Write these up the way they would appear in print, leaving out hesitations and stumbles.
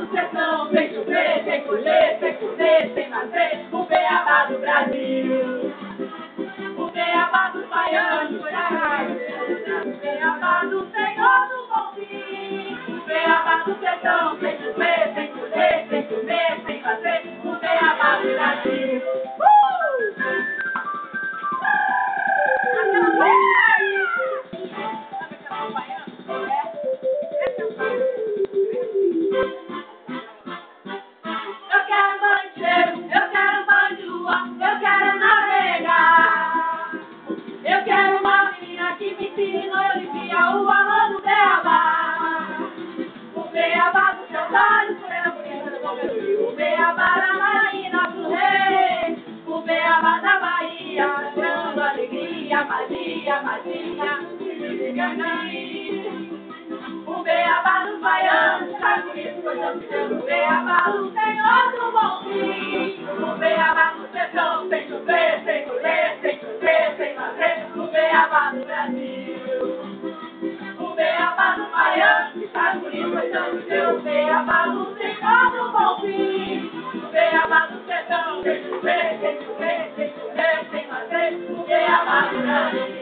do sertão, sem chover, sem colher, sem comer, sem fazer, o beabá do Brasil. O beabá dos baianos, o beabá do Senhor do Bom Fim. O beabá do sertão, sem chover, sem colher, sem comer, sem fazer, o beabá do Brasil. Eu quero banho de cheiro, eu quero banho de lua, eu quero navegar. Eu quero uma menina que me ensine no Olimpia o valor do beabá. O beabá dos seus olhos, morena bonita do boca do rio. O beabá da Maraína do rei. O beabá da Bahia, dando alegria, magia, magia, o beabá dos baianos, tá bonito, coisa pequena. O beabá do Senhor do Bom Fim. O beabá do sertão, sem chover, sem colher, sem chover, sem fazer, o beabá do Brasil. O beabá dos baianos, tá bonito, coisa pequena. O beabá do Senhor do Bom Fim. O beabá do sertão, sem chover, sem chover, sem chover, sem fazer, o beabá do Brasil.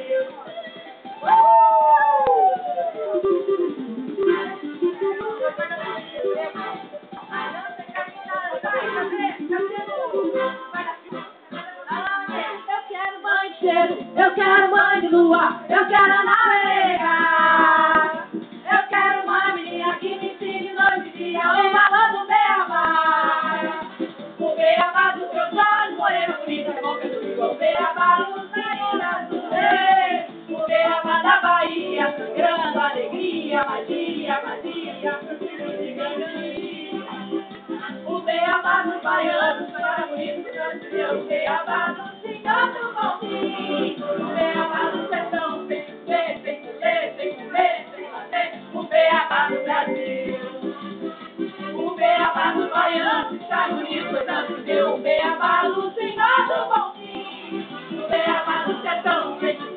Eu quero banho de lua, eu quero navegar. Eu quero uma menina que me ensine noite e dia o valor do beabá. O beabá dos seus olhos, morena bonita, boca do rio. O beabá do Senhor do rei. O beabá da Bahia, sangrando alegria, magia, magia, o beabá dos baianos, chora bonito, cante Deus. O beabá do Senhor do Bom Fim. O beabá do sertão, sem chover, sem colher, sem comer, sem fazer, o beabá do Brasil. O beabá dos baianos, chora bonito, cante Deus. O beabá do Senhor do Bom Fim. O beabá do sertão, sem chover.